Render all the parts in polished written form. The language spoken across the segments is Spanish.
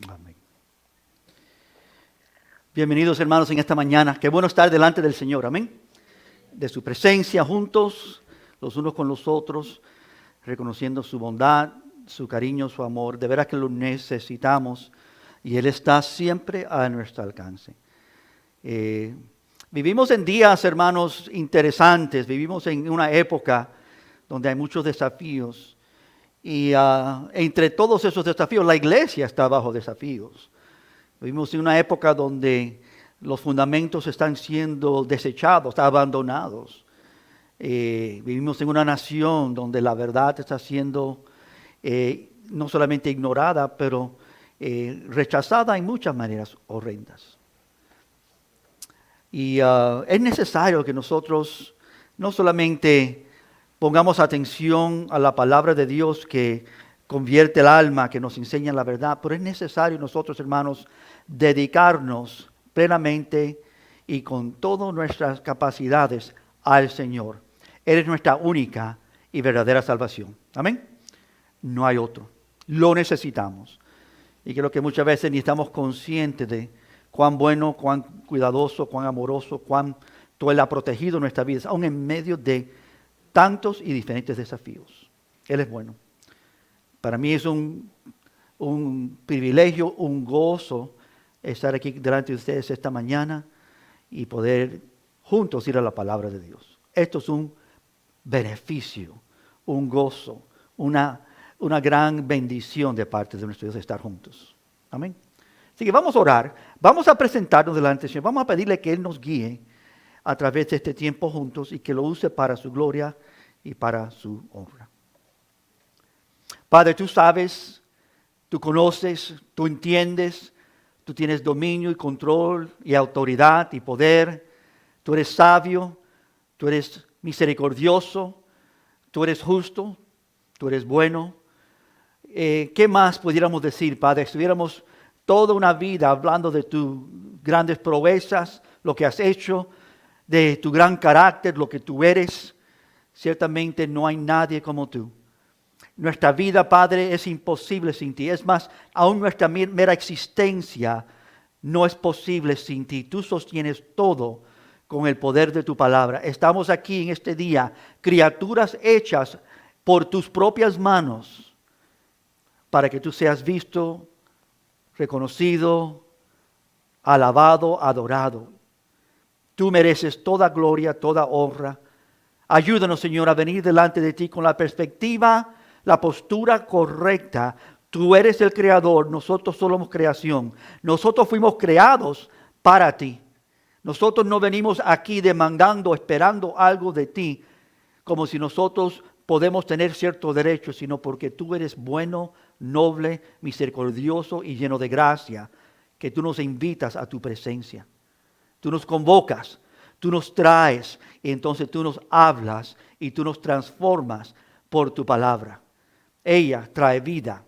Amén. Bienvenidos, hermanos, en esta mañana. Qué bueno estar delante del Señor. Amén. De su presencia juntos, los unos con los otros, reconociendo su bondad, su cariño, su amor. De veras que lo necesitamos y Él está siempre a nuestro alcance. Vivimos en días, hermanos, interesantes. Vivimos en una época donde hay muchos desafíos. Y entre todos esos desafíos, la iglesia está bajo desafíos. Vivimos en una época donde los fundamentos están siendo desechados, abandonados. Vivimos en una nación donde la verdad está siendo no solamente ignorada, pero rechazada en muchas maneras horrendas. Y es necesario que nosotros no solamente pongamos atención a la palabra de Dios que convierte el alma, que nos enseña la verdad, pero es necesario nosotros, hermanos, dedicarnos plenamente y con todas nuestras capacidades al Señor. Él es nuestra única y verdadera salvación. Amén. No hay otro. Lo necesitamos. Y creo que muchas veces ni estamos conscientes de cuán bueno, cuán cuidadoso, cuán amoroso, cuánto Él ha protegido nuestras vidas, aun en medio de tantos y diferentes desafíos. Él es bueno. Para mí es un privilegio, un gozo estar aquí delante de ustedes esta mañana y poder juntos ir a la palabra de Dios. Esto es un beneficio, un gozo, una gran bendición de parte de nuestro Dios estar juntos. Amén. Así que vamos a orar, vamos a presentarnos delante del Señor, vamos a pedirle que Él nos guíe a través de este tiempo juntos y que lo use para su gloria y para su honra. Padre, tú sabes, tú conoces, tú entiendes, tú tienes dominio y control y autoridad y poder. Tú eres sabio, tú eres misericordioso, tú eres justo, tú eres bueno. ¿Qué más pudiéramos decir, Padre? Estuviéramos toda una vida hablando de tus grandes proezas, lo que has hecho, de tu gran carácter, lo que tú eres. Ciertamente no hay nadie como tú. Nuestra vida, Padre, es imposible sin ti. Es más, aún nuestra mera existencia no es posible sin ti. Tú sostienes todo con el poder de tu palabra. Estamos aquí en este día, criaturas hechas por tus propias manos, para que tú seas visto, reconocido, alabado, adorado. Tú mereces toda gloria, toda honra. Ayúdanos, Señor, a venir delante de ti con la perspectiva, la postura correcta. Tú eres el creador, nosotros somos creación. Nosotros fuimos creados para ti. Nosotros no venimos aquí demandando, esperando algo de ti, como si nosotros podemos tener cierto derecho, sino porque tú eres bueno, noble, misericordioso y lleno de gracia, que tú nos invitas a tu presencia. Tú nos convocas, tú nos traes y entonces tú nos hablas y tú nos transformas por tu palabra. Ella trae vida,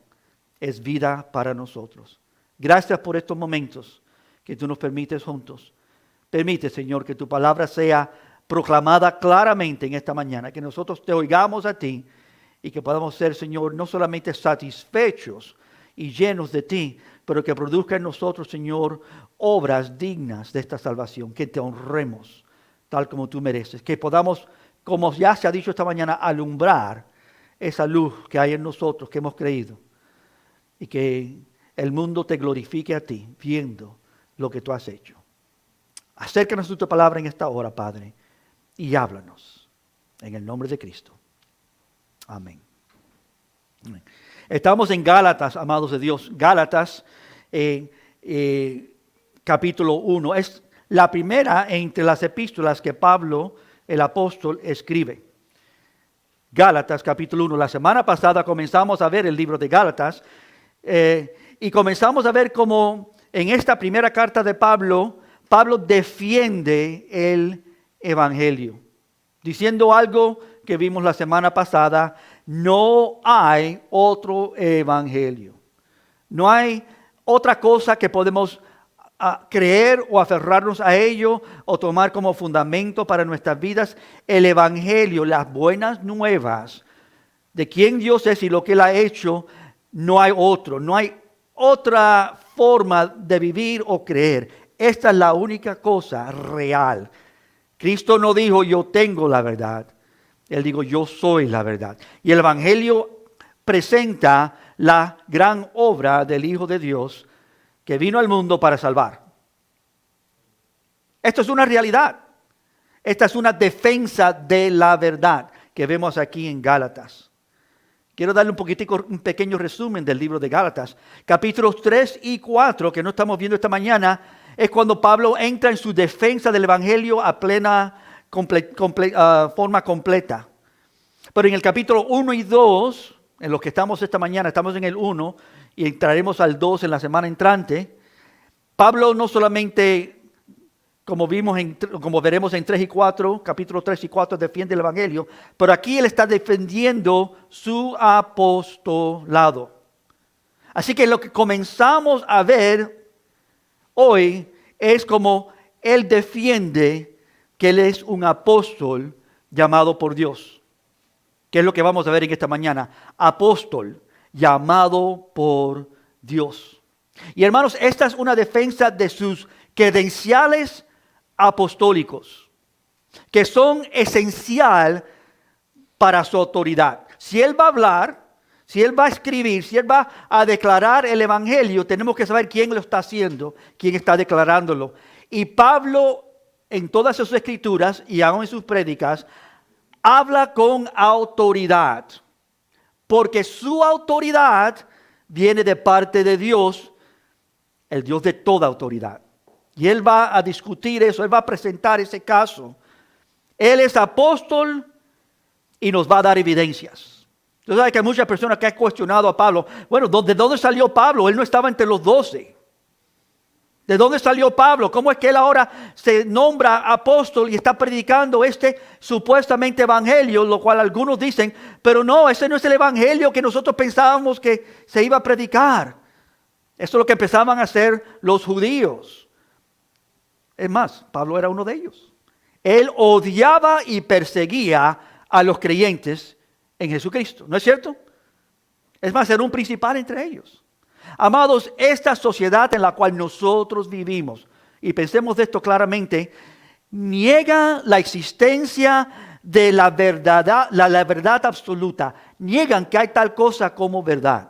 es vida para nosotros. Gracias por estos momentos que tú nos permites juntos. Permite, Señor, que tu palabra sea proclamada claramente en esta mañana, que nosotros te oigamos a ti y que podamos ser, Señor, no solamente satisfechos y llenos de ti, pero que produzca en nosotros, Señor, obras dignas de esta salvación, que te honremos tal como tú mereces, que podamos, como ya se ha dicho esta mañana, alumbrar esa luz que hay en nosotros, que hemos creído, y que el mundo te glorifique a ti, viendo lo que tú has hecho. Acércanos a tu palabra en esta hora, Padre, y háblanos, en el nombre de Cristo. Amén. Amén. Estamos en Gálatas, amados de Dios. Gálatas, capítulo 1. Es la primera entre las epístolas que Pablo, el apóstol, escribe. Gálatas, capítulo 1. La semana pasada comenzamos a ver el libro de Gálatas y comenzamos a ver cómo en esta primera carta de Pablo, Pablo defiende el evangelio, diciendo algo que vimos la semana pasada: no hay otro evangelio. No hay otra cosa que podemos creer o aferrarnos a ello o tomar como fundamento para nuestras vidas. El evangelio, las buenas nuevas de quién Dios es y lo que Él ha hecho, no hay otro. No hay otra forma de vivir o creer. Esta es la única cosa real. Cristo no dijo yo tengo la verdad. Él dijo yo soy la verdad. Y el Evangelio presenta la gran obra del Hijo de Dios que vino al mundo para salvar. Esto es una realidad. Esta es una defensa de la verdad que vemos aquí en Gálatas. Quiero darle un pequeño resumen del libro de Gálatas. Capítulos 3 y 4, que no estamos viendo esta mañana, es cuando Pablo entra en su defensa del Evangelio a plena forma completa. Pero en el capítulo 1 y 2, en los que estamos esta mañana, estamos en el 1 y entraremos al 2 en la semana entrante, Pablo no solamente, como veremos en 3 y 4, capítulo 3 y 4, defiende el Evangelio, pero aquí él está defendiendo su apostolado. Así que lo que comenzamos a ver hoy es como él defiende que él es un apóstol llamado por Dios. ¿Qué es lo que vamos a ver en esta mañana? Apóstol llamado por Dios. Y hermanos, esta es una defensa de sus credenciales apostólicos, que son esencial para su autoridad. Si él va a hablar, si él va a escribir, si él va a declarar el Evangelio, tenemos que saber quién lo está haciendo, quién está declarándolo. Y Pablo, en todas sus escrituras y aún en sus prédicas, habla con autoridad, porque su autoridad viene de parte de Dios, el Dios de toda autoridad. Y él va a discutir eso, él va a presentar ese caso. Él es apóstol y nos va a dar evidencias. Tú sabes que hay muchas personas que han cuestionado a Pablo. Bueno, ¿de dónde salió Pablo? Él no estaba entre los 12. ¿De dónde salió Pablo? ¿Cómo es que él ahora se nombra apóstol y está predicando este supuestamente evangelio? Lo cual algunos dicen, pero no, ese no es el evangelio que nosotros pensábamos que se iba a predicar. Eso es lo que empezaban a hacer los judíos. Es más, Pablo era uno de ellos. Él odiaba y perseguía a los creyentes en Jesucristo, ¿no es cierto? Es más, era un principal entre ellos. Amados, esta sociedad en la cual nosotros vivimos, y pensemos de esto claramente, niega la existencia de la verdad absoluta. Niegan que hay tal cosa como verdad.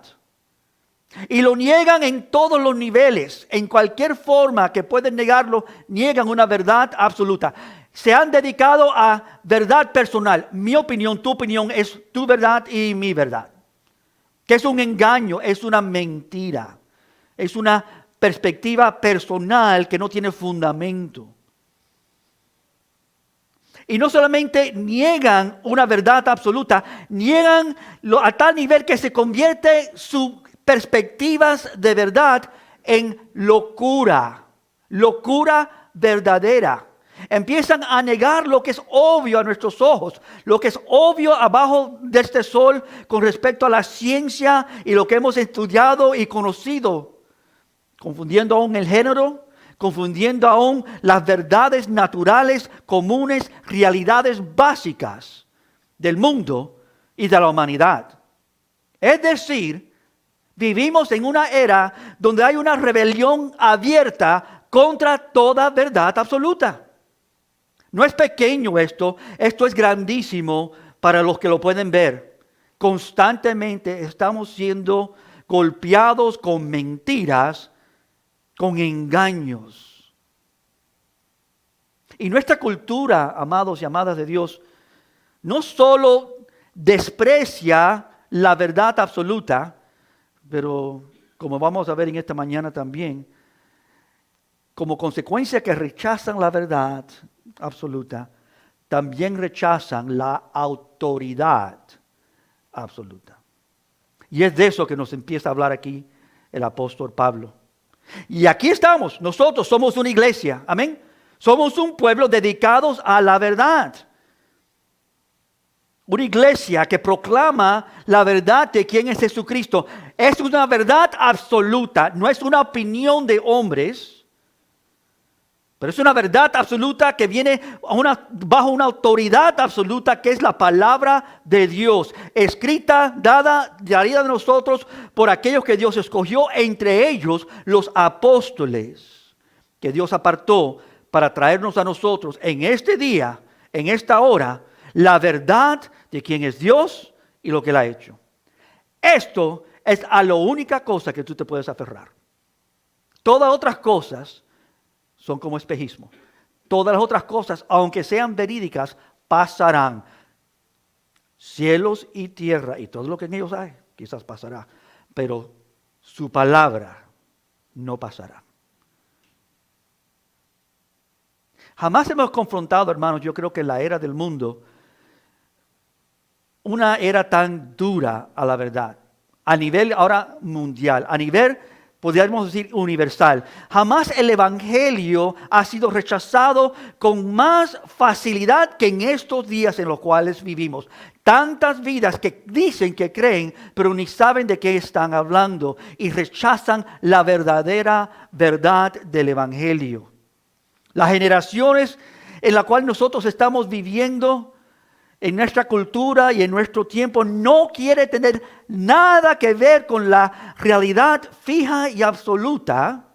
Y lo niegan en todos los niveles, en cualquier forma que pueden negarlo, niegan una verdad absoluta. Se han dedicado a verdad personal. Mi opinión, tu opinión es tu verdad y mi verdad. Que es un engaño, es una mentira. Es una perspectiva personal que no tiene fundamento. Y no solamente niegan una verdad absoluta, niegan a tal nivel que se convierte sus perspectivas de verdad en locura. Locura verdadera. Empiezan a negar lo que es obvio a nuestros ojos, lo que es obvio abajo de este sol con respecto a la ciencia y lo que hemos estudiado y conocido, confundiendo aún el género, confundiendo aún las verdades naturales, comunes, realidades básicas del mundo y de la humanidad. Es decir, vivimos en una era donde hay una rebelión abierta contra toda verdad absoluta. No es pequeño esto es grandísimo para los que lo pueden ver. Constantemente estamos siendo golpeados con mentiras, con engaños. Y nuestra cultura, amados y amadas de Dios, no solo desprecia la verdad absoluta, pero como vamos a ver en esta mañana también, como consecuencia que rechazan la verdad absoluta, también rechazan la autoridad absoluta. Y es de eso que nos empieza a hablar aquí el apóstol Pablo. Y aquí estamos, nosotros somos una iglesia, amén. Somos un pueblo dedicados a la verdad. Una iglesia que proclama la verdad de quién es Jesucristo. Es una verdad absoluta, no es una opinión de hombres. Pero es una verdad absoluta que viene bajo una autoridad absoluta que es la palabra de Dios, escrita, dada de nosotros por aquellos que Dios escogió, entre ellos los apóstoles que Dios apartó para traernos a nosotros en este día, en esta hora, la verdad de quién es Dios y lo que Él ha hecho. Esto es a la única cosa que tú te puedes aferrar. Todas otras cosas son como espejismo. Todas las otras cosas, aunque sean verídicas, pasarán. Cielos y tierra y todo lo que en ellos hay, quizás pasará. Pero su palabra no pasará. Jamás hemos confrontado, hermanos, yo creo que en la era del mundo, una era tan dura a la verdad. A nivel ahora mundial, a nivel podríamos decir universal. Jamás el evangelio ha sido rechazado con más facilidad que en estos días en los cuales vivimos. Tantas vidas que dicen que creen, pero ni saben de qué están hablando y rechazan la verdadera verdad del evangelio. Las generaciones en las cuales nosotros estamos viviendo en nuestra cultura y en nuestro tiempo no quiere tener nada que ver con la realidad fija y absoluta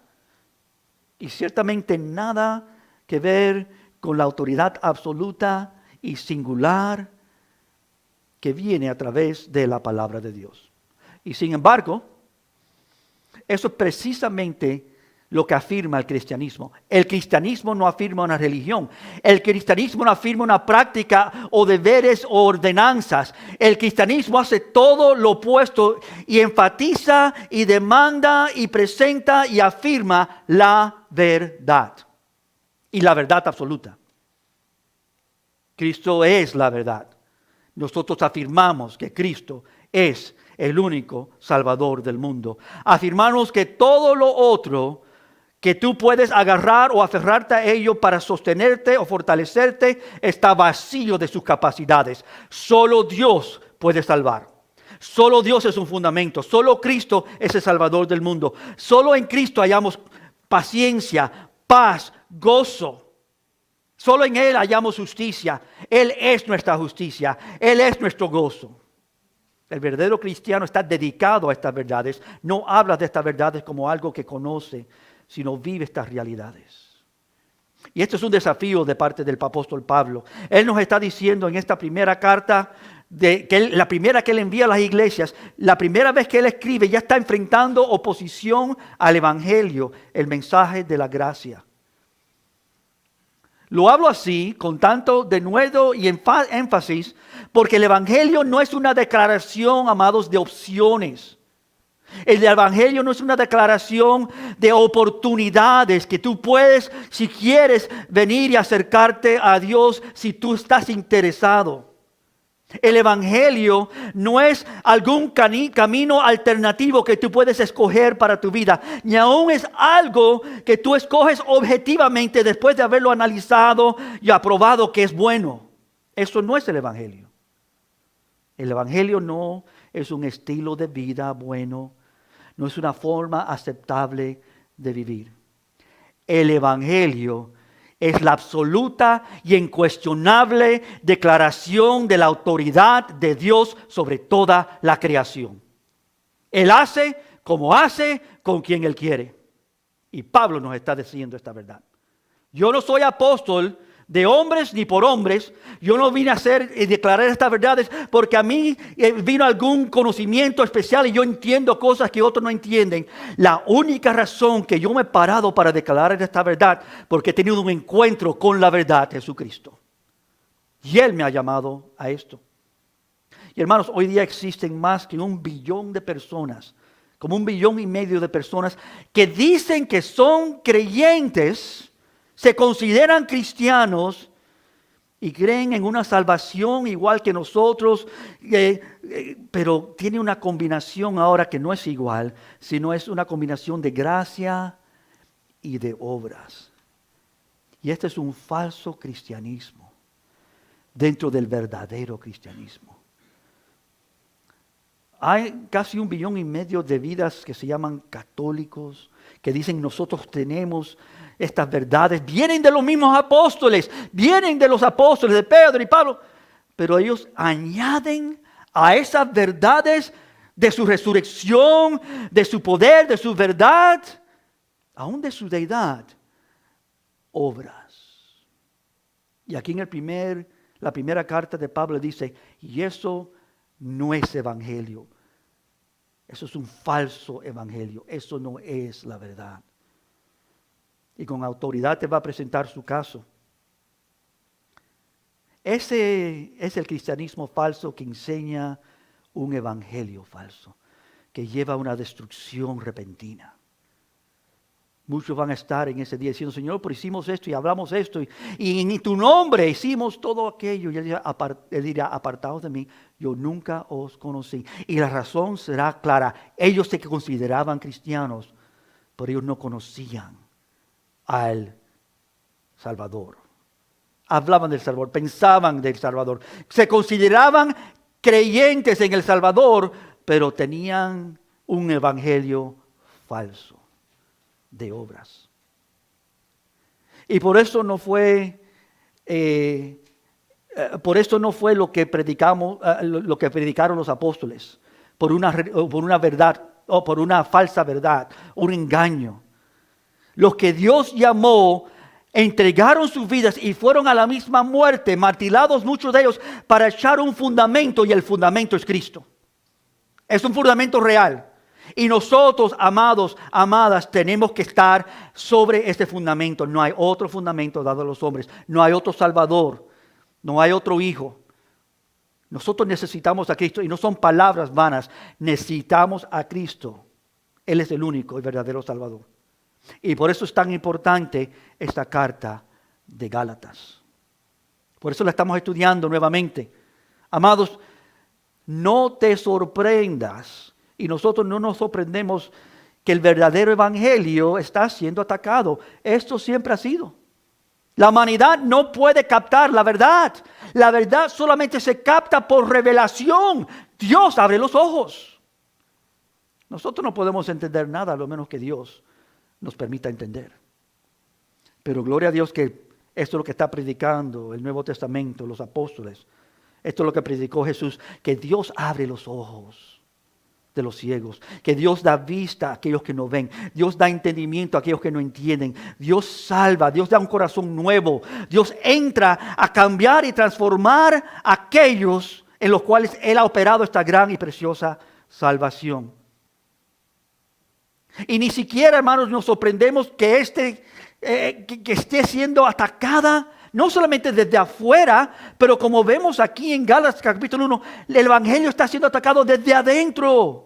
y ciertamente nada que ver con la autoridad absoluta y singular que viene a través de la palabra de Dios. Y sin embargo, eso es precisamente lo que afirma el cristianismo. El cristianismo no afirma una religión. El cristianismo no afirma una práctica o deberes o ordenanzas. El cristianismo hace todo lo opuesto y enfatiza y demanda y presenta y afirma la verdad. Y la verdad absoluta. Cristo es la verdad. Nosotros afirmamos que Cristo es el único Salvador del mundo. Afirmamos que todo lo otro que tú puedes agarrar o aferrarte a ello para sostenerte o fortalecerte, está vacío de sus capacidades. Solo Dios puede salvar. Solo Dios es un fundamento. Solo Cristo es el Salvador del mundo. Solo en Cristo hallamos paciencia, paz, gozo. Solo en Él hallamos justicia. Él es nuestra justicia. Él es nuestro gozo. El verdadero cristiano está dedicado a estas verdades. No habla de estas verdades como algo que conoce, sino vive estas realidades. Y este es un desafío de parte del apóstol Pablo. Él nos está diciendo en esta primera carta, la primera que él envía a las iglesias, la primera vez que él escribe, ya está enfrentando oposición al evangelio, el mensaje de la gracia. Lo hablo así, con tanto denuedo y énfasis, porque el evangelio no es una declaración, amados, de opciones. El evangelio no es una declaración de oportunidades que tú puedes, si quieres, venir y acercarte a Dios si tú estás interesado. El evangelio no es algún camino alternativo que tú puedes escoger para tu vida, ni aún es algo que tú escoges objetivamente después de haberlo analizado y aprobado que es bueno. Eso no es el evangelio. El evangelio no es un estilo de vida bueno, no es una forma aceptable de vivir. El evangelio es la absoluta y incuestionable declaración de la autoridad de Dios sobre toda la creación. Él hace como hace con quien Él quiere. Y Pablo nos está diciendo esta verdad. Yo no soy apóstol de hombres ni por hombres. Yo no vine a hacer y declarar estas verdades porque a mí vino algún conocimiento especial y yo entiendo cosas que otros no entienden. La única razón que yo me he parado para declarar esta verdad porque he tenido un encuentro con la verdad, Jesucristo. Y Él me ha llamado a esto. Y hermanos, hoy día existen más que 1 billón de personas, como 1,5 billones de personas que dicen que son creyentes, se consideran cristianos y creen en una salvación igual que nosotros, pero tiene una combinación ahora que no es igual, sino es una combinación de gracia y de obras. Y este es un falso cristianismo dentro del verdadero cristianismo. Hay casi 1,5 billones de vidas que se llaman católicos, que dicen nosotros tenemos estas verdades. Vienen de los mismos apóstoles, vienen de los apóstoles, de Pedro y Pablo. Pero ellos añaden a esas verdades de su resurrección, de su poder, de su verdad, aún de su deidad, obras. Y aquí en la primera carta de Pablo dice, y eso no es evangelio. Eso es un falso evangelio. Eso no es la verdad. Y con autoridad te va a presentar su caso. Ese es el cristianismo falso que enseña un evangelio falso, que lleva a una destrucción repentina. Muchos van a estar en ese día diciendo, Señor, pero hicimos esto y hablamos esto y en tu nombre hicimos todo aquello. Y él dirá, apartados de mí, yo nunca os conocí. Y la razón será clara. Ellos se consideraban cristianos, pero ellos no conocían al Salvador. Hablaban del Salvador, pensaban del Salvador. Se consideraban creyentes en el Salvador, pero tenían un evangelio falso de obras. Y por eso no fue lo que predicamos, lo que predicaron los apóstoles, por una verdad o por una falsa verdad, un engaño. Los que Dios llamó entregaron sus vidas y fueron a la misma muerte, martirados muchos de ellos, para echar un fundamento, y el fundamento es Cristo. Es un fundamento real. Y nosotros, amados, amadas, tenemos que estar sobre este fundamento. No hay otro fundamento dado a los hombres. No hay otro Salvador. No hay otro Hijo. Nosotros necesitamos a Cristo y no son palabras vanas. Necesitamos a Cristo. Él es el único y verdadero Salvador. Y por eso es tan importante esta carta de Gálatas. Por eso la estamos estudiando nuevamente. Amados, no te sorprendas. Y nosotros no nos sorprendemos que el verdadero evangelio está siendo atacado. Esto siempre ha sido. La humanidad no puede captar la verdad. La verdad solamente se capta por revelación. Dios abre los ojos. Nosotros no podemos entender nada, a lo menos que Dios nos permita entender. Pero gloria a Dios que esto es lo que está predicando el Nuevo Testamento, los apóstoles. Esto es lo que predicó Jesús, que Dios abre los ojos de los ciegos, que Dios da vista a aquellos que no ven, Dios da entendimiento a aquellos que no entienden, Dios salva, Dios da un corazón nuevo, Dios entra a cambiar y transformar a aquellos en los cuales Él ha operado esta gran y preciosa salvación. Y ni siquiera, hermanos, nos sorprendemos que esté siendo atacada, no solamente desde afuera, pero como vemos aquí en Gálatas capítulo 1, el evangelio está siendo atacado desde adentro.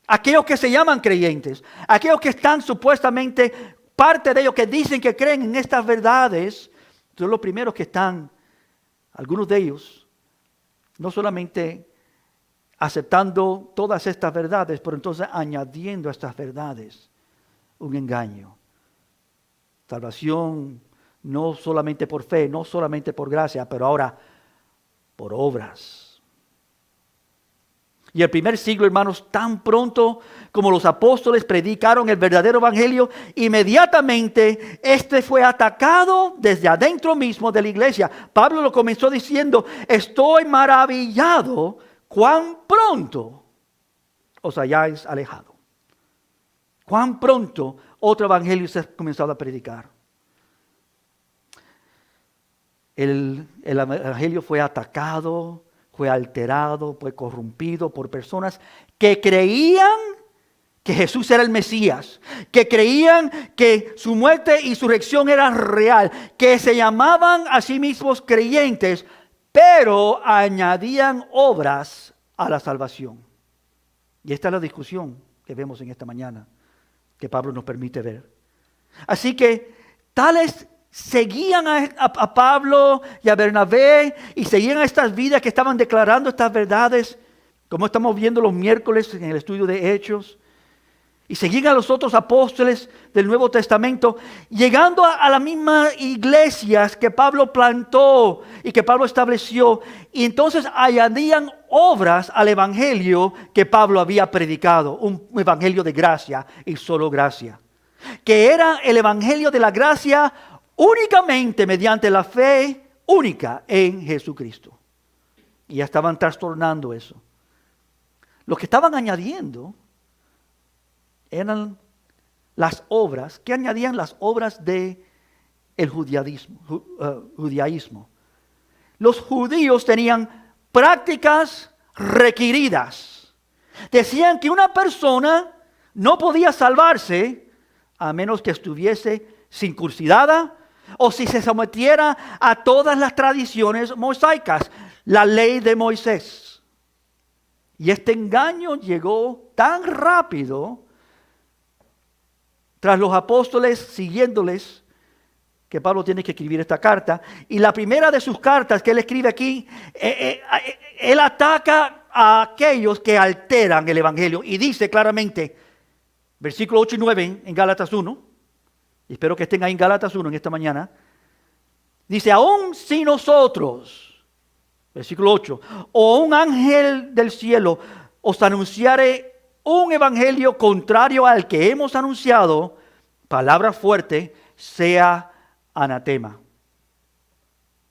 Aquellos que se llaman creyentes, aquellos que están supuestamente, parte de ellos que dicen que creen en estas verdades, son los primeros que están, algunos de ellos, no solamente aceptando todas estas verdades, pero entonces añadiendo a estas verdades un engaño. Salvación no solamente por fe, no solamente por gracia, pero ahora por obras. Y el primer siglo, hermanos, tan pronto como los apóstoles predicaron el verdadero evangelio, inmediatamente este fue atacado desde adentro mismo de la iglesia. Pablo lo comenzó diciendo, estoy maravillado cuán pronto os hayáis alejado. Cuán pronto otro evangelio se ha comenzado a predicar. El evangelio fue atacado, fue alterado, fue corrompido por personas que creían que Jesús era el Mesías, que creían que su muerte y su resurrección era real, que se llamaban a sí mismos creyentes, pero añadían obras a la salvación. Y esta es la discusión que vemos en esta mañana, que Pablo nos permite ver. Así que tales seguían a Pablo y a Bernabé y seguían a estas vidas que estaban declarando estas verdades, como estamos viendo los miércoles en el estudio de Hechos. y seguían a los otros apóstoles del Nuevo Testamento, llegando a las mismas iglesias que Pablo plantó y que Pablo estableció. Y entonces añadían obras al evangelio que Pablo había predicado, un evangelio de gracia y solo gracia, que era el evangelio de la gracia únicamente mediante la fe única en Jesucristo. Y ya estaban trastornando eso. Lo que estaban añadiendo eran las obras, que añadían las obras de el judaísmo. Los judíos tenían prácticas requeridas. Decían que una persona no podía salvarse a menos que estuviese circuncidada o si se sometiera a todas las tradiciones mosaicas, la ley de Moisés. Y este engaño llegó tan rápido tras los apóstoles siguiéndoles, que Pablo tiene que escribir esta carta. Y la primera de sus cartas que él escribe aquí, él ataca a aquellos que alteran el evangelio. Y dice claramente, versículos 8 y 9 en Gálatas 1, y espero que estén ahí en Gálatas 1 en esta mañana. Dice, aun si nosotros, versículo 8, o un ángel del cielo os anunciare un evangelio contrario al que hemos anunciado, palabra fuerte, sea anatema.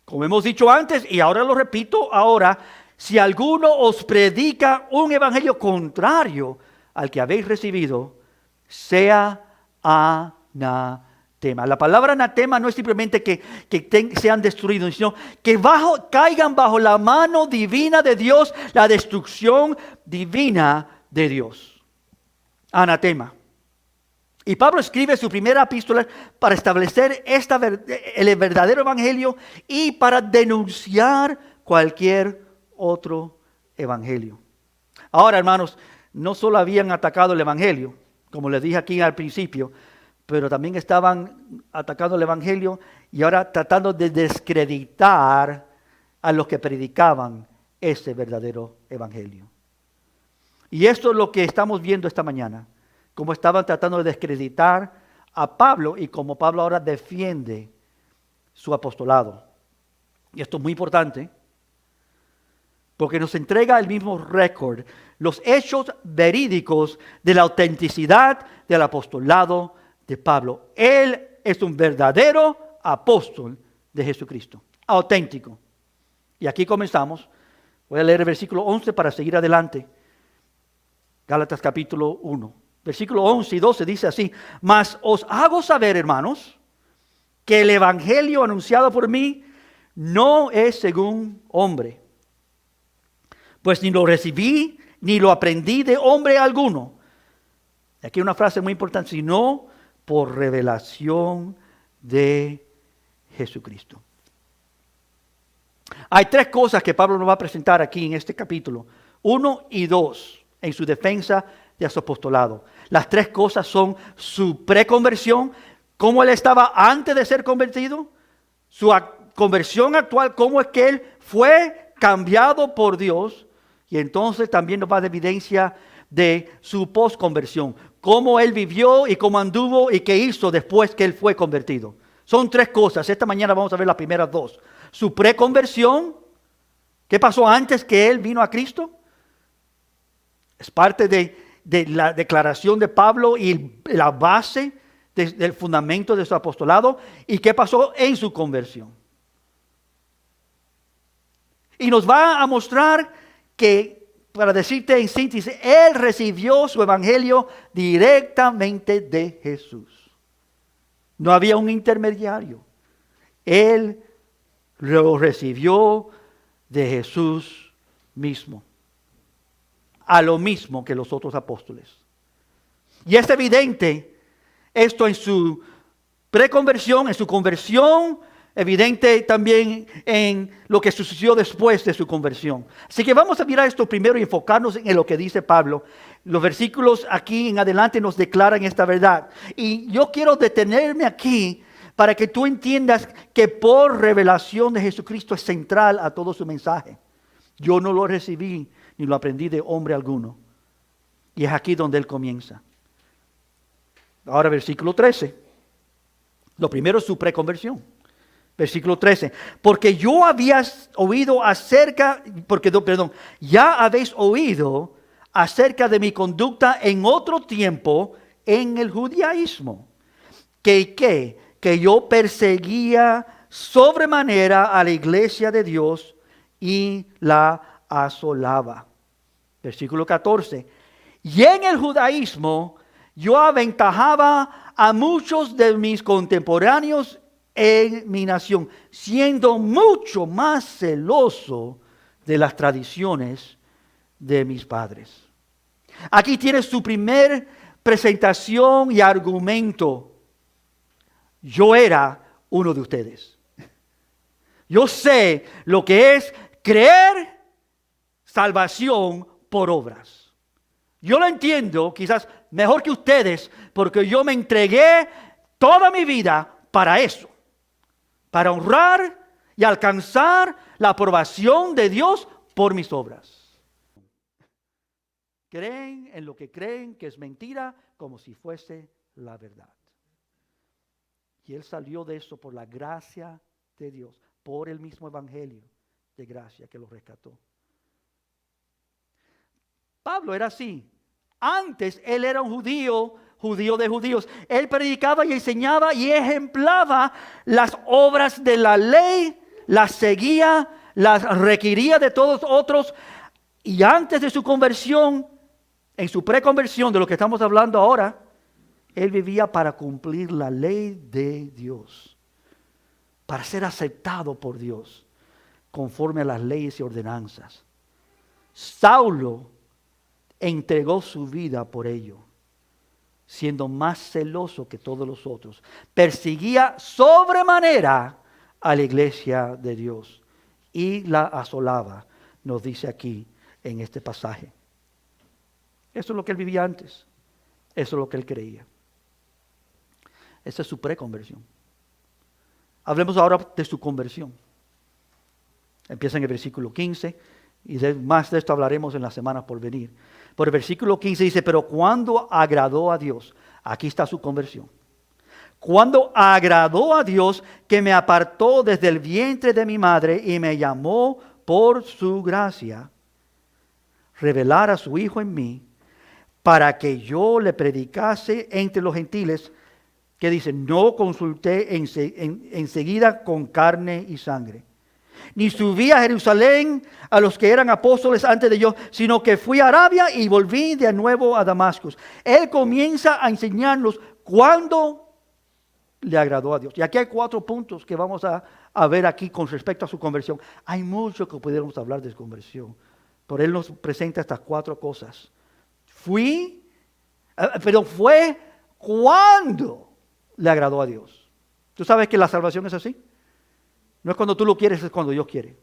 Como hemos dicho antes, y ahora lo repito ahora, si alguno os predica un evangelio contrario al que habéis recibido, sea anatema. La palabra anatema no es simplemente que sean destruidos, sino que caigan bajo la mano divina de Dios, la destrucción divina de Dios. Anatema. Y Pablo escribe su primera epístola para establecer el verdadero evangelio y para denunciar cualquier otro evangelio. Ahora, hermanos, no solo habían atacado el evangelio, como les dije aquí al principio, pero también estaban atacando el evangelio y ahora tratando de descreditar a los que predicaban ese verdadero evangelio. Y esto es lo que estamos viendo esta mañana, cómo estaban tratando de descreditar a Pablo y cómo Pablo ahora defiende su apostolado. Y esto es muy importante, porque nos entrega el mismo récord, los hechos verídicos de la autenticidad del apostolado de Pablo. Él es un verdadero apóstol de Jesucristo, auténtico. Y aquí comenzamos. Voy a leer el versículo 11 para seguir adelante. Gálatas capítulo 1. Versículo 11 y 12 dice así: mas os hago saber, hermanos, que el evangelio anunciado por mí no es según hombre. Pues ni lo recibí, ni lo aprendí de hombre alguno. Aquí una frase muy importante, sino por revelación de Jesucristo. Hay tres cosas que Pablo nos va a presentar aquí en este capítulo. 1 y 2. En su defensa de su apostolado. Las tres cosas son su preconversión, cómo él estaba antes de ser convertido, su conversión actual, cómo es que él fue cambiado por Dios, y entonces también nos va a dar evidencia de su postconversión, cómo él vivió y cómo anduvo y qué hizo después que él fue convertido. Son tres cosas. Esta mañana vamos a ver las primeras dos. Su preconversión, ¿qué pasó antes que él vino a Cristo? Es parte de la declaración de Pablo y la base del fundamento de su apostolado. ¿Y qué pasó en su conversión? Y nos va a mostrar que, para decirte en síntesis, él recibió su evangelio directamente de Jesús. No había un intermediario. Él lo recibió de Jesús mismo. A lo mismo que los otros apóstoles. Y es evidente esto en su preconversión, en su conversión, evidente también en lo que sucedió después de su conversión. Así que vamos a mirar esto primero y enfocarnos en lo que dice Pablo. Los versículos aquí en adelante nos declaran esta verdad. Y yo quiero detenerme aquí para que tú entiendas que por revelación de Jesucristo es central a todo su mensaje. Yo no lo recibí ni lo aprendí de hombre alguno. Y es aquí donde él comienza. Ahora versículo 13. Lo primero es su preconversión. Versículo 13. Porque yo había oído ya habéis oído acerca de mi conducta en otro tiempo en el judaísmo. Que yo perseguía sobremanera a la iglesia de Dios y la asolaba. Versículo 14. Y en el judaísmo yo aventajaba a muchos de mis contemporáneos en mi nación, siendo mucho más celoso de las tradiciones de mis padres. Aquí tiene su primer presentación y argumento. Yo era uno de ustedes. Yo sé lo que es creer salvación por obras. Yo lo entiendo quizás mejor que ustedes porque yo me entregué toda mi vida para eso. Para honrar y alcanzar la aprobación de Dios por mis obras. Creen en lo que creen que es mentira como si fuese la verdad. Y él salió de eso por la gracia de Dios, por el mismo evangelio de gracia que lo rescató. Pablo era así. Antes él era un judío de judíos. Él predicaba y enseñaba y ejemplaba las obras de la ley, las seguía, las requería de todos otros. Y antes de su conversión, en su preconversión de lo que estamos hablando ahora, él vivía para cumplir la ley de Dios, para ser aceptado por Dios, conforme a las leyes y ordenanzas. Saulo entregó su vida por ello, siendo más celoso que todos los otros. Perseguía sobremanera a la iglesia de Dios y la asolaba, nos dice aquí en este pasaje. Eso es lo que él vivía antes. Eso es lo que él creía. Esa es su preconversión. Hablemos ahora de su conversión. Empieza en el versículo 15 y más de esto hablaremos en las semanas por venir. Por el versículo 15 dice, pero cuando agradó a Dios, aquí está su conversión. Cuando agradó a Dios que me apartó desde el vientre de mi madre y me llamó por su gracia, revelar a su Hijo en mí, para que yo le predicase entre los gentiles, que dice, no consulté enseguida con carne y sangre, ni subí a Jerusalén a los que eran apóstoles antes de yo, sino que fui a Arabia y volví de nuevo a Damasco. Él comienza a enseñarnos cuándo le agradó a Dios. Y aquí hay 4 puntos que vamos a ver aquí con respecto a su conversión. Hay mucho que pudiéramos hablar de su conversión, pero él nos presenta estas 4 cosas. Fue cuando le agradó a Dios. ¿Tú sabes que la salvación es así? No es cuando tú lo quieres, es cuando Dios quiere.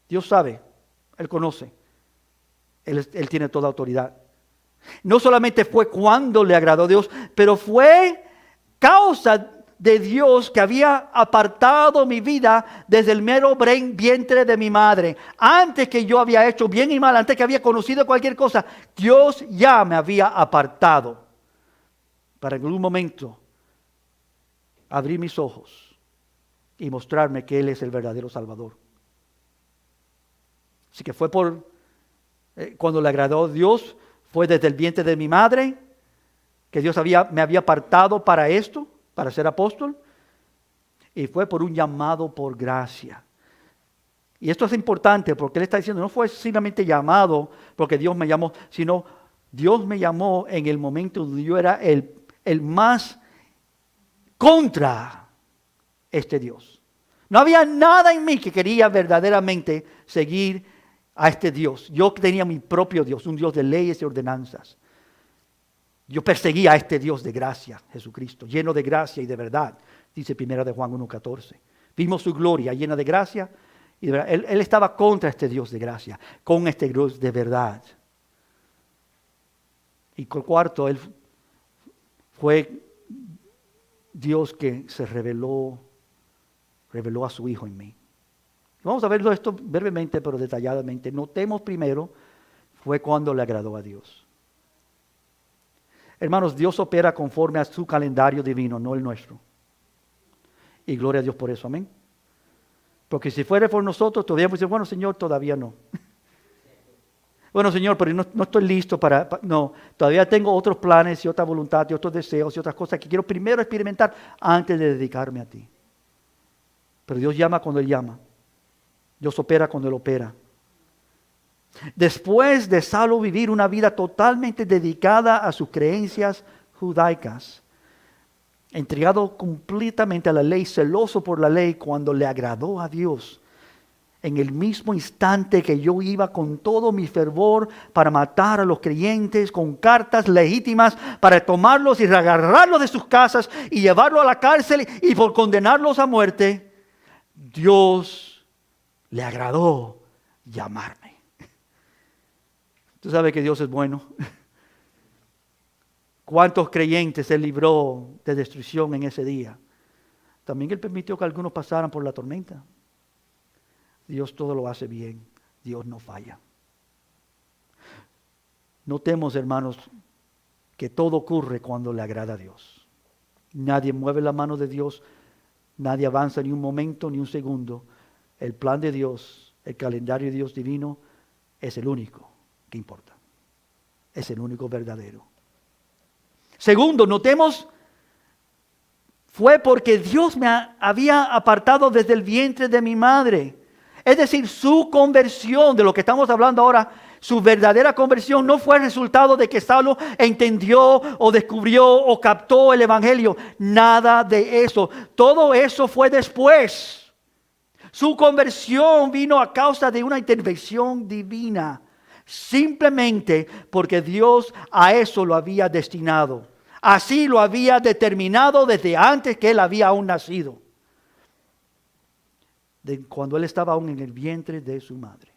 Dios sabe, Él conoce, Él tiene toda autoridad. No solamente fue cuando le agradó a Dios, pero fue causa de Dios que había apartado mi vida desde el mero vientre de mi madre. Antes que yo había hecho bien y mal, antes que había conocido cualquier cosa, Dios ya me había apartado para en algún momento abrir mis ojos y mostrarme que Él es el verdadero Salvador. Así que fue cuando le agradó a Dios, fue desde el vientre de mi madre, que Dios me había apartado para esto, para ser apóstol, y fue por un llamado por gracia. Y esto es importante porque Él está diciendo, no fue simplemente llamado porque Dios me llamó, sino Dios me llamó en el momento donde yo era el más contra este Dios. No había nada en mí que quería verdaderamente seguir a este Dios. Yo tenía mi propio Dios, un Dios de leyes y ordenanzas. Yo perseguía a este Dios de gracia, Jesucristo, lleno de gracia y de verdad, dice 1 de Juan 1:14. Vimos su gloria llena de gracia y de verdad. Él estaba contra este Dios de gracia, con este Dios de verdad. Y cuarto, Él fue Dios que se reveló a su Hijo en mí. Vamos a verlo esto brevemente, pero detalladamente. Notemos primero, fue cuando le agradó a Dios. Hermanos, Dios opera conforme a su calendario divino, no el nuestro. Y gloria a Dios por eso, amén. Porque si fuera por nosotros, todavía decir, bueno, Señor, todavía no. Bueno, Señor, pero no estoy listo no, todavía tengo otros planes y otra voluntad y otros deseos y otras cosas que quiero primero experimentar antes de dedicarme a ti. Pero Dios llama cuando Él llama. Dios opera cuando Él opera. Después de Saulo vivir una vida totalmente dedicada a sus creencias judaicas, entregado completamente a la ley, celoso por la ley, cuando le agradó a Dios, en el mismo instante que yo iba con todo mi fervor para matar a los creyentes, con cartas legítimas para tomarlos y agarrarlos de sus casas y llevarlos a la cárcel y por condenarlos a muerte, Dios le agradó llamarme. Tú sabes que Dios es bueno. ¿Cuántos creyentes Él libró de destrucción en ese día? También Él permitió que algunos pasaran por la tormenta. Dios todo lo hace bien. Dios no falla. Notemos, hermanos, que todo ocurre cuando le agrada a Dios. Nadie mueve la mano de Dios. Nadie avanza ni un momento ni un segundo. El plan de Dios, el calendario de Dios divino, es el único que importa. Es el único verdadero. Segundo, notemos, fue porque Dios me había apartado desde el vientre de mi madre. Es decir, su conversión, de lo que estamos hablando ahora, su verdadera conversión no fue el resultado de que Saulo entendió o descubrió o captó el evangelio. Nada de eso. Todo eso fue después. Su conversión vino a causa de una intervención divina. Simplemente porque Dios a eso lo había destinado. Así lo había determinado desde antes que él había aún nacido. Cuando él estaba aún en el vientre de su madre.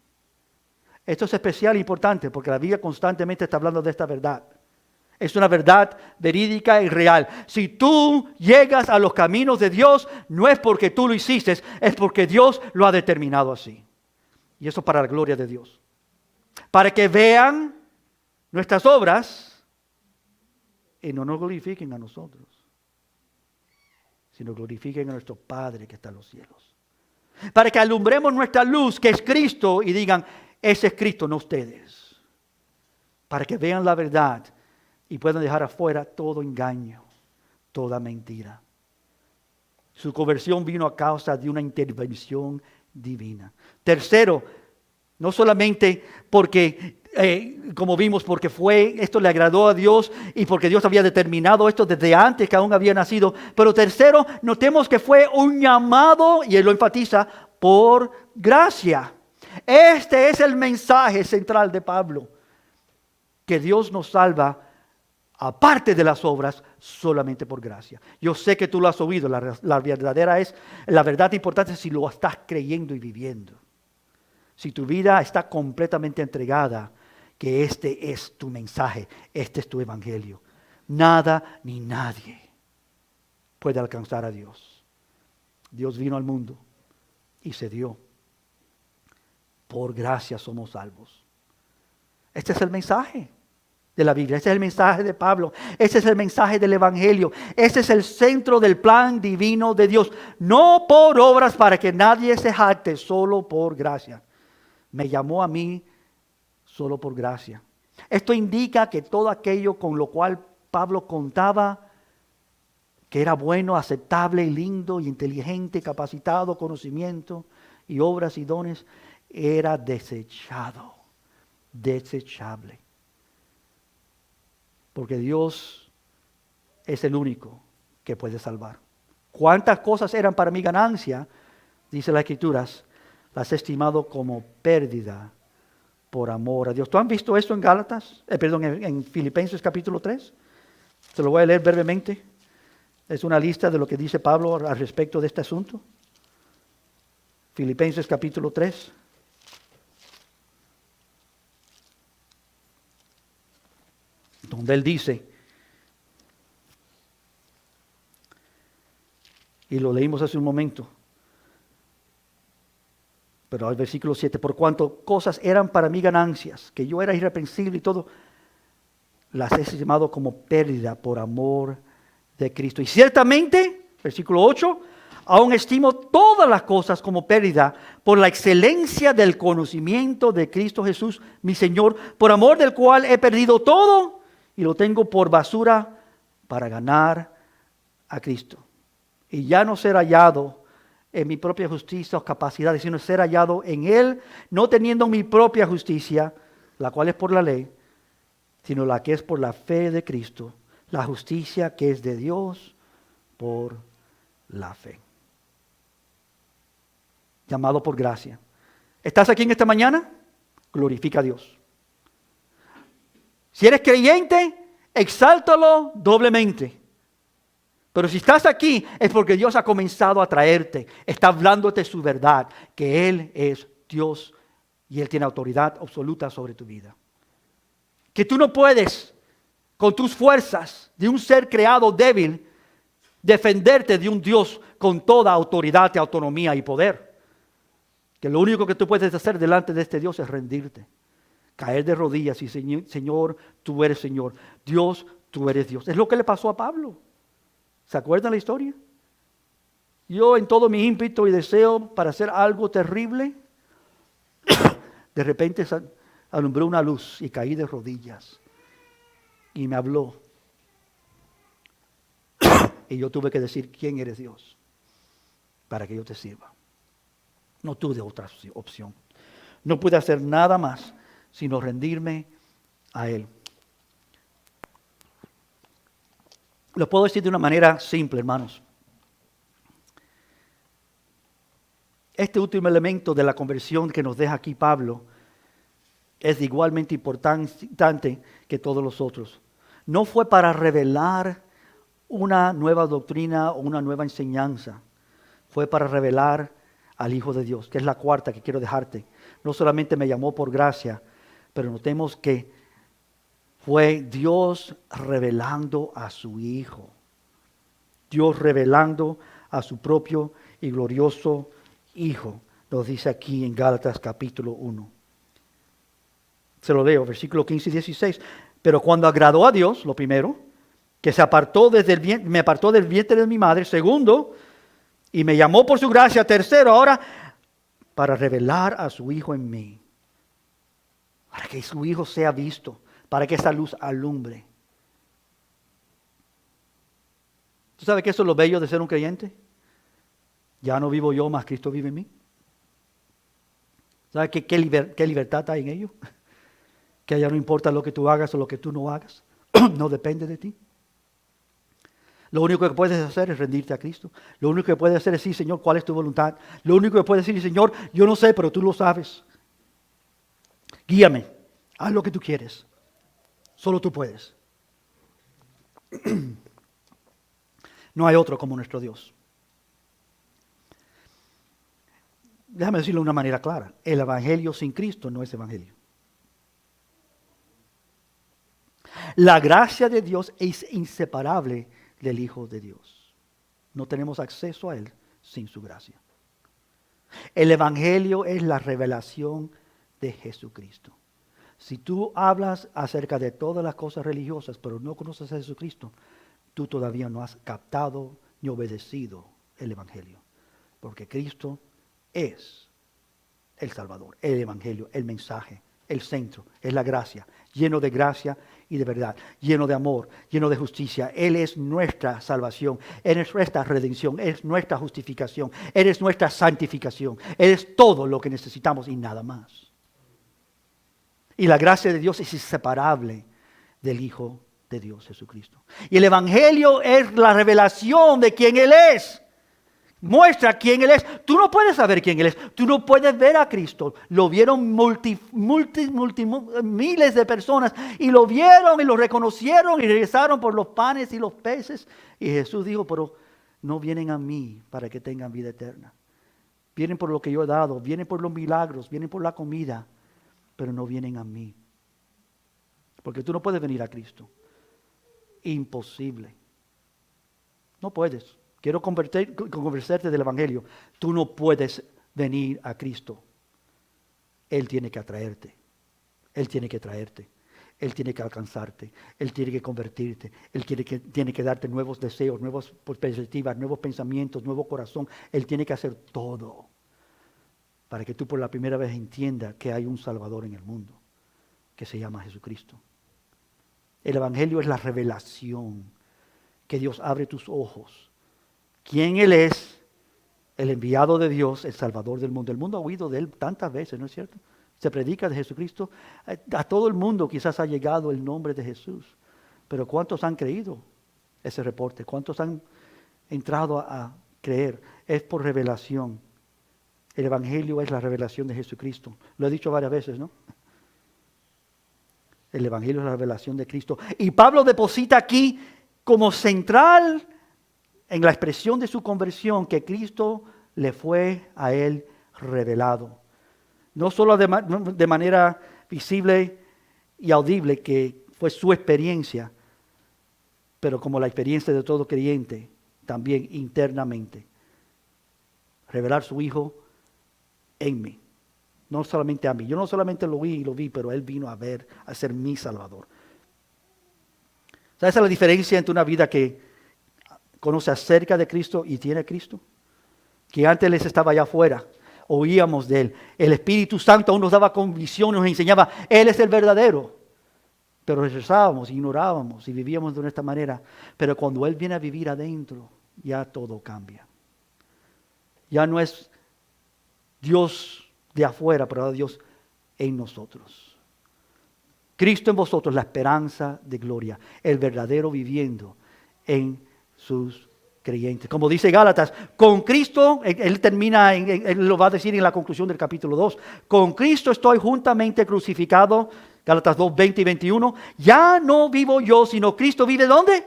Esto es especial e importante porque la Biblia constantemente está hablando de esta verdad. Es una verdad verídica y real. Si tú llegas a los caminos de Dios, no es porque tú lo hiciste, es porque Dios lo ha determinado así. Y eso para la gloria de Dios. Para que vean nuestras obras y no nos glorifiquen a nosotros, sino glorifiquen a nuestro Padre que está en los cielos. Para que alumbremos nuestra luz, que es Cristo, y digan, ese es Cristo, no ustedes. Para que vean la verdad y puedan dejar afuera todo engaño, toda mentira. Su conversión vino a causa de una intervención divina. Tercero, no solamente porque, como vimos, porque esto le agradó a Dios y porque Dios había determinado esto desde antes que aún había nacido. Pero tercero, notemos que fue un llamado, y él lo enfatiza, por gracia. Este es el mensaje central de Pablo. Que Dios nos salva, aparte de las obras, solamente por gracia. Yo sé que tú lo has oído. La verdad importante es si lo estás creyendo y viviendo. Si tu vida está completamente entregada, que este es tu mensaje, este es tu evangelio. Nada ni nadie puede alcanzar a Dios. Dios vino al mundo y se dio. Por gracia somos salvos. Este es el mensaje de la Biblia, este es el mensaje de Pablo, este es el mensaje del evangelio, este es el centro del plan divino de Dios. No por obras para que nadie se jacte, solo por gracia. Me llamó a mí solo por gracia. Esto indica que todo aquello con lo cual Pablo contaba, que era bueno, aceptable, lindo, inteligente, capacitado, conocimiento y obras y dones, era desechado, desechable. Porque Dios es el único que puede salvar. ¿Cuántas cosas eran para mi ganancia? Dice las Escrituras. Las he estimado como pérdida por amor a Dios. ¿Tú has visto esto en en Filipenses capítulo 3? Se lo voy a leer brevemente. Es una lista de lo que dice Pablo al respecto de este asunto. Filipenses capítulo 3. Donde él dice, y lo leímos hace un momento, pero al versículo 7, por cuanto cosas eran para mí ganancias, que yo era irreprensible y todo, las he estimado como pérdida por amor de Cristo. Y ciertamente, versículo 8, aún estimo todas las cosas como pérdida por la excelencia del conocimiento de Cristo Jesús, mi Señor, por amor del cual he perdido todo y lo tengo por basura para ganar a Cristo. Y ya no ser hallado en mi propia justicia o capacidad, sino ser hallado en Él, no teniendo mi propia justicia, la cual es por la ley, sino la que es por la fe de Cristo, la justicia que es de Dios por la fe. Llamado por gracia. ¿Estás aquí en esta mañana? Glorifica a Dios. Si eres creyente, exáltalo doblemente. Pero si estás aquí es porque Dios ha comenzado a traerte, está hablándote su verdad, que Él es Dios y Él tiene autoridad absoluta sobre tu vida. Que tú no puedes, con tus fuerzas de un ser creado débil, defenderte de un Dios con toda autoridad y autonomía y poder. Que lo único que tú puedes hacer delante de este Dios es rendirte, caer de rodillas y Señor, tú eres Señor. Dios, tú eres Dios. Es lo que le pasó a Pablo. ¿Se acuerdan la historia? Yo en todo mi ímpetu y deseo para hacer algo terrible, de repente alumbró una luz y caí de rodillas. Y me habló. Y yo tuve que decir, ¿quién eres Dios? Para que yo te sirva. No tuve otra opción. No pude hacer nada más sino rendirme a Él. Lo puedo decir de una manera simple, hermanos. Este último elemento de la conversión que nos deja aquí Pablo es igualmente importante que todos los otros. No fue para revelar una nueva doctrina o una nueva enseñanza. Fue para revelar al Hijo de Dios, que es la cuarta que quiero dejarte. No solamente me llamó por gracia, pero notemos que fue Dios revelando a su Hijo. Dios revelando a su propio y glorioso Hijo. Nos dice aquí en Gálatas capítulo 1. Se lo leo, versículo 15 y 16. Pero cuando agradó a Dios, lo primero, que me apartó del vientre de mi madre. Segundo, y me llamó por su gracia. Tercero, ahora, para revelar a su Hijo en mí. Para que su Hijo sea visto. Para que esa luz alumbre. ¿Tú sabes que eso es lo bello de ser un creyente? Ya no vivo yo, más Cristo vive en mí. ¿Sabes qué libertad hay en ello? Que ya no importa lo que tú hagas o lo que tú no hagas. No depende de ti. Lo único que puedes hacer es rendirte a Cristo. Lo único que puedes hacer es decir, Señor, ¿cuál es tu voluntad? Lo único que puedes decir, Señor, yo no sé, pero tú lo sabes. Guíame. Haz lo que tú quieres. Solo tú puedes. No hay otro como nuestro Dios. Déjame decirlo de una manera clara. El evangelio sin Cristo no es evangelio. La gracia de Dios es inseparable del Hijo de Dios. No tenemos acceso a Él sin su gracia. El evangelio es la revelación de Jesucristo. Si tú hablas acerca de todas las cosas religiosas, pero no conoces a Jesucristo, tú todavía no has captado ni obedecido el evangelio. Porque Cristo es el Salvador, el evangelio, el mensaje, el centro, es la gracia, lleno de gracia y de verdad, lleno de amor, lleno de justicia. Él es nuestra salvación, Él es nuestra redención, Él es nuestra justificación, Él es nuestra santificación, Él es todo lo que necesitamos y nada más. Y la gracia de Dios es inseparable del Hijo de Dios, Jesucristo. Y el evangelio es la revelación de quién Él es. Muestra quién Él es. Tú no puedes saber quién Él es. Tú no puedes ver a Cristo. Lo vieron miles de personas. Y lo vieron y lo reconocieron y regresaron por los panes y los peces. Y Jesús dijo, pero no vienen a mí para que tengan vida eterna. Vienen por lo que yo he dado. Vienen por los milagros. Vienen por la comida. Pero no vienen a mí. Porque tú no puedes venir a Cristo. Imposible. No puedes. Quiero convencerte del evangelio. Tú no puedes venir a Cristo. Él tiene que atraerte. Él tiene que traerte. Él tiene que alcanzarte, Él tiene que convertirte, Él tiene que darte nuevos deseos, nuevas perspectivas, nuevos pensamientos, nuevo corazón. Él tiene que hacer todo para que tú por la primera vez entiendas que hay un Salvador en el mundo, que se llama Jesucristo. El Evangelio es la revelación, que Dios abre tus ojos. ¿Quién Él es? El enviado de Dios, el Salvador del mundo. El mundo ha oído de Él tantas veces, ¿no es cierto? Se predica de Jesucristo. A todo el mundo quizás ha llegado el nombre de Jesús. Pero ¿cuántos han creído ese reporte? ¿Cuántos han entrado a creer? Es por revelación. El Evangelio es la revelación de Jesucristo. Lo he dicho varias veces, ¿no? El Evangelio es la revelación de Cristo. Y Pablo deposita aquí como central en la expresión de su conversión que Cristo le fue a él revelado. No solo de manera visible y audible, que fue su experiencia, pero como la experiencia de todo creyente, también internamente. Revelar su Hijo en mí. No solamente a mí. Yo no solamente lo vi, pero Él vino a ser mi Salvador. ¿Sabes la diferencia entre una vida que conoce acerca de Cristo y tiene a Cristo? Que antes les estaba allá afuera, oíamos de Él. El Espíritu Santo aún nos daba convicción, nos enseñaba, Él es el verdadero. Pero rechazábamos, ignorábamos y vivíamos de esta manera. Pero cuando Él viene a vivir adentro, ya todo cambia. Ya no es Dios de afuera, pero Dios en nosotros. Cristo en vosotros, la esperanza de gloria, el verdadero viviendo en sus creyentes. Como dice Gálatas, con Cristo, él termina, él lo va a decir en la conclusión del capítulo 2, con Cristo estoy juntamente crucificado, Gálatas 2, 20 y 21, ya no vivo yo, sino Cristo vive ¿dónde?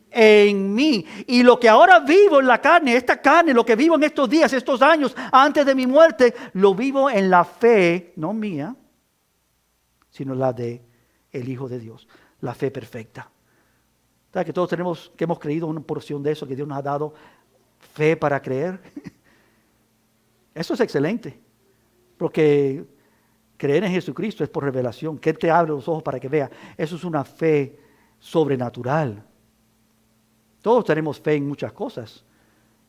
En mí. Y lo que ahora vivo en la carne, esta carne, lo que vivo en estos días, estos años, antes de mi muerte, lo vivo en la fe, no mía, sino la de el Hijo de Dios, la fe perfecta. ¿Sabes que todos que hemos creído una porción de eso, que Dios nos ha dado fe para creer? Eso es excelente, porque creer en Jesucristo es por revelación, que Él te abre los ojos para que vea. Eso es una fe sobrenatural. Todos tenemos fe en muchas cosas.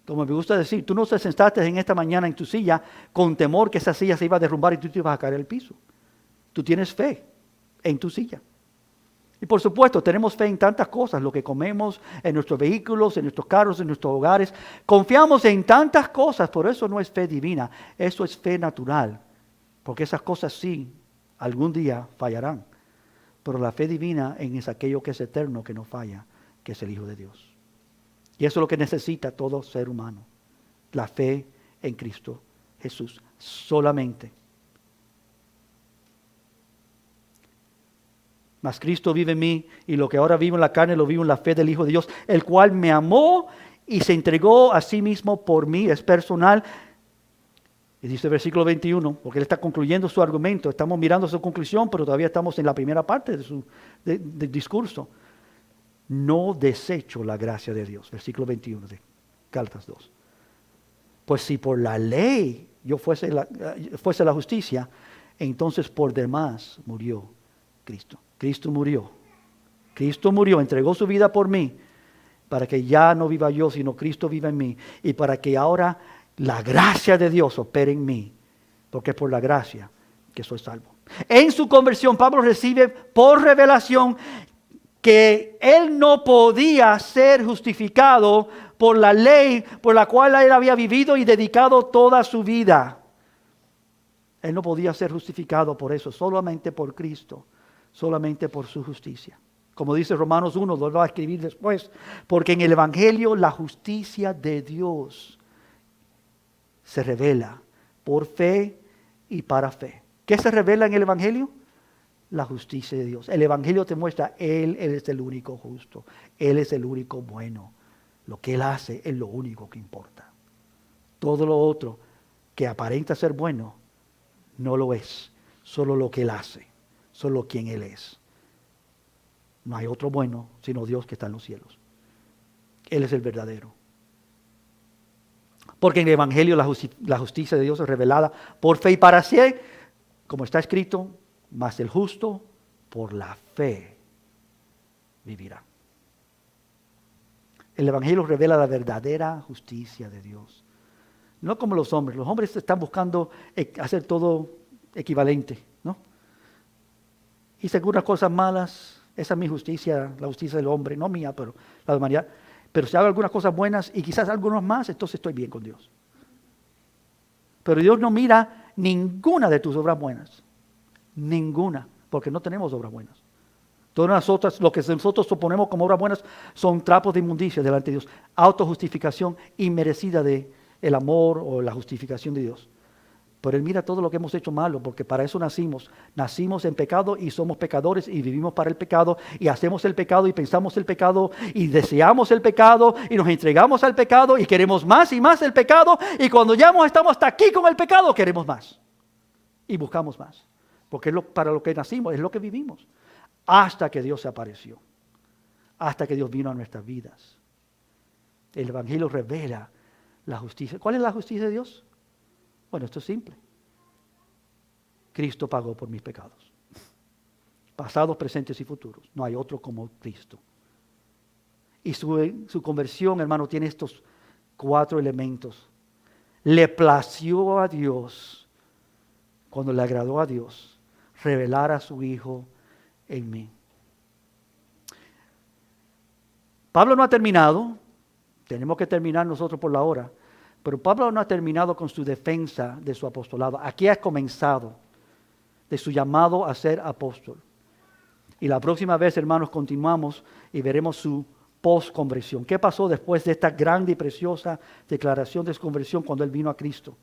Como me gusta decir, tú no te sentaste en esta mañana en tu silla con temor que esa silla se iba a derrumbar y tú te ibas a caer al piso. Tú tienes fe en tu silla. Y por supuesto, tenemos fe en tantas cosas, lo que comemos, en nuestros vehículos, en nuestros carros, en nuestros hogares. Confiamos en tantas cosas, por eso no es fe divina, eso es fe natural. Porque esas cosas sí, algún día fallarán. Pero la fe divina es aquello que es eterno, que no falla, que es el Hijo de Dios. Y eso es lo que necesita todo ser humano. La fe en Cristo Jesús. Solamente. Mas Cristo vive en mí y lo que ahora vivo en la carne lo vivo en la fe del Hijo de Dios, el cual me amó y se entregó a sí mismo por mí. Es personal. Y dice el versículo 21, porque él está concluyendo su argumento. Estamos mirando su conclusión, pero todavía estamos en la primera parte de su discurso. No desecho la gracia de Dios. Versículo 21 de Gálatas 2. Pues si por la ley yo fuese la justicia, entonces por demás murió Cristo. Cristo murió, entregó su vida por mí, para que ya no viva yo, sino Cristo viva en mí, y para que ahora la gracia de Dios opere en mí, porque es por la gracia que soy salvo. En su conversión, Pablo recibe por revelación que él no podía ser justificado por la ley por la cual él había vivido y dedicado toda su vida. Él no podía ser justificado por eso, solamente por Cristo, solamente por su justicia. Como dice Romanos 1, lo va a escribir después, porque en el Evangelio la justicia de Dios se revela por fe y para fe. ¿Qué se revela en el Evangelio? La justicia de Dios. El Evangelio te muestra, Él es el único justo, Él es el único bueno. Lo que Él hace es lo único que importa. Todo lo otro que aparenta ser bueno, no lo es. Solo lo que Él hace, solo quien Él es. No hay otro bueno sino Dios que está en los cielos. Él es el verdadero. Porque en el Evangelio la justicia de Dios es revelada por fe y para sí, como está escrito, mas el justo por la fe vivirá. El Evangelio revela la verdadera justicia de Dios. No como los hombres. Los hombres están buscando hacer todo equivalente, ¿no? Hice algunas cosas malas, esa es mi justicia, la justicia del hombre, no mía, pero la de humanidad. Pero si hago algunas cosas buenas y quizás algunas más, entonces estoy bien con Dios. Pero Dios no mira ninguna de tus obras buenas. Ninguna, porque no tenemos obras buenas. Todas nosotras, lo que nosotros suponemos como obras buenas son trapos de inmundicia delante de Dios. Autojustificación inmerecida de el amor o la justificación de Dios. Pero Él mira todo lo que hemos hecho malo, porque para eso nacimos. Nacimos en pecado y somos pecadores y vivimos para el pecado y hacemos el pecado y pensamos el pecado y deseamos el pecado y nos entregamos al pecado y queremos más y más el pecado y cuando ya estamos hasta aquí con el pecado queremos más y buscamos más. Porque es para lo que nacimos, es lo que vivimos. Hasta que Dios se apareció. Hasta que Dios vino a nuestras vidas. El Evangelio revela la justicia. ¿Cuál es la justicia de Dios? Bueno, esto es simple. Cristo pagó por mis pecados. Pasados, presentes y futuros. No hay otro como Cristo. Y su conversión, hermano, tiene estos 4 elementos. Le plació a Dios, cuando le agradó a Dios, revelar a su Hijo en mí. Pablo no ha terminado. Tenemos que terminar nosotros por la hora. Pero Pablo no ha terminado con su defensa de su apostolado. Aquí ha comenzado de su llamado a ser apóstol. Y la próxima vez, hermanos, continuamos y veremos su post-conversión. ¿Qué pasó después de esta grande y preciosa declaración de su conversión cuando él vino a Cristo?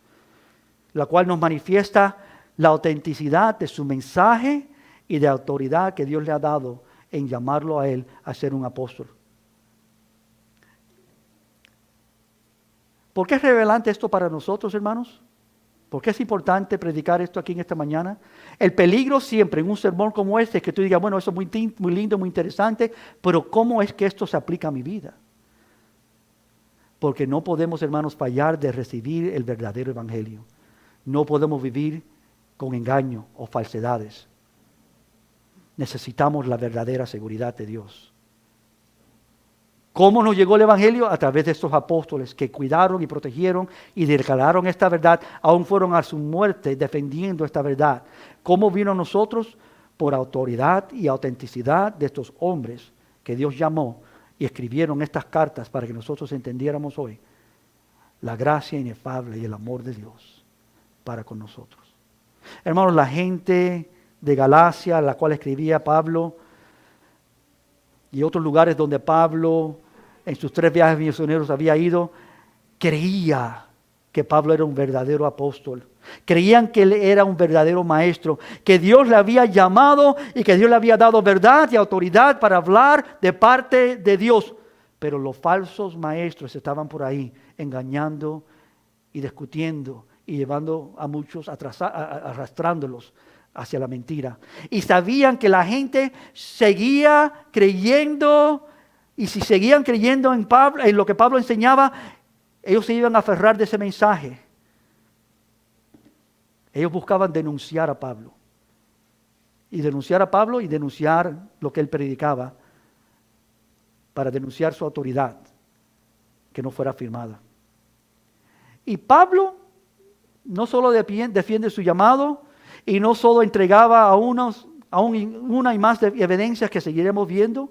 La cual nos manifiesta la autenticidad de su mensaje y de autoridad que Dios le ha dado en llamarlo a él a ser un apóstol. ¿Por qué es relevante esto para nosotros, hermanos? ¿Por qué es importante predicar esto aquí en esta mañana? El peligro siempre en un sermón como este es que tú digas, bueno, eso es muy lindo, muy interesante, pero ¿cómo es que esto se aplica a mi vida? Porque no podemos, hermanos, fallar de recibir el verdadero evangelio. No podemos vivir con engaño o falsedades. Necesitamos la verdadera seguridad de Dios. ¿Cómo nos llegó el evangelio? A través de estos apóstoles que cuidaron y protegieron y declararon esta verdad, aún fueron a su muerte defendiendo esta verdad. ¿Cómo vino a nosotros? Por autoridad y autenticidad de estos hombres que Dios llamó y escribieron estas cartas para que nosotros entendiéramos hoy la gracia inefable y el amor de Dios para con nosotros. Hermanos, la gente de Galacia, a la cual escribía Pablo, y otros lugares donde Pablo en sus 3 viajes misioneros había ido, creía que Pablo era un verdadero apóstol. Creían que él era un verdadero maestro, que Dios le había llamado y que Dios le había dado verdad y autoridad para hablar de parte de Dios. Pero los falsos maestros estaban por ahí engañando y discutiendo y llevando a muchos, arrastrándolos hacia la mentira. Y sabían que la gente seguía creyendo, y si seguían creyendo en Pablo, en lo que Pablo enseñaba, ellos se iban a aferrar de ese mensaje. Ellos buscaban denunciar a Pablo. Y denunciar a Pablo y denunciar lo que él predicaba, para denunciar su autoridad, que no fuera firmada. Y Pablo no solo defiende su llamado, y no solo entregaba aún una y más de evidencias que seguiremos viendo,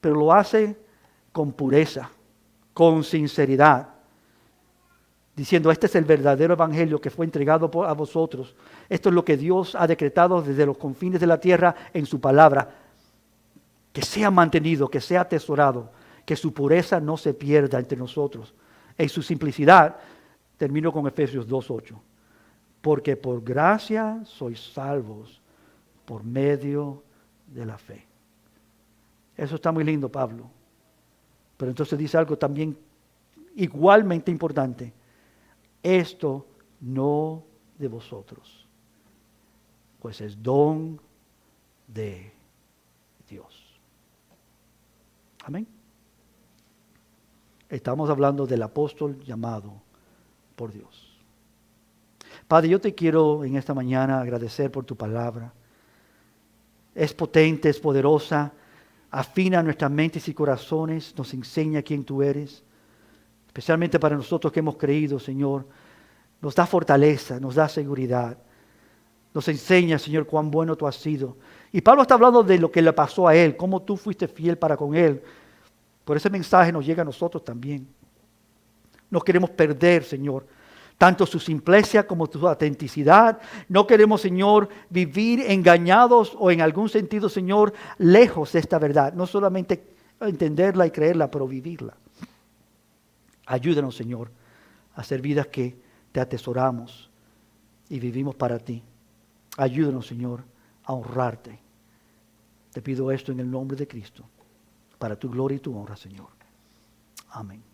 pero lo hace con pureza, con sinceridad, diciendo, este es el verdadero evangelio que fue entregado a vosotros. Esto es lo que Dios ha decretado desde los confines de la tierra en su palabra. Que sea mantenido, que sea atesorado, que su pureza no se pierda entre nosotros. En su simplicidad, termino con Efesios 2:8. Porque por gracia sois salvos por medio de la fe. Eso está muy lindo, Pablo. Pero entonces dice algo también igualmente importante. Esto no de vosotros, pues es don de Dios. Amén. Estamos hablando del apóstol llamado por Dios. Padre, yo te quiero en esta mañana agradecer por tu palabra. es potente, es poderosa, afina nuestras mentes y corazones, nos enseña quién tú eres, especialmente para nosotros que hemos creído, Señor. Nos da fortaleza, nos da seguridad. Nos enseña, Señor, cuán bueno tú has sido. Y Pablo está hablando de lo que le pasó a él, cómo tú fuiste fiel para con él. Por ese mensaje nos llega a nosotros también. No queremos perder, Señor, tanto su simpleza como su autenticidad. No queremos, Señor, vivir engañados o en algún sentido, Señor, lejos de esta verdad. No solamente entenderla y creerla, pero vivirla. Ayúdanos, Señor, a ser vidas que te atesoramos y vivimos para ti. Ayúdanos, Señor, a honrarte. Te pido esto en el nombre de Cristo, para tu gloria y tu honra, Señor. Amén.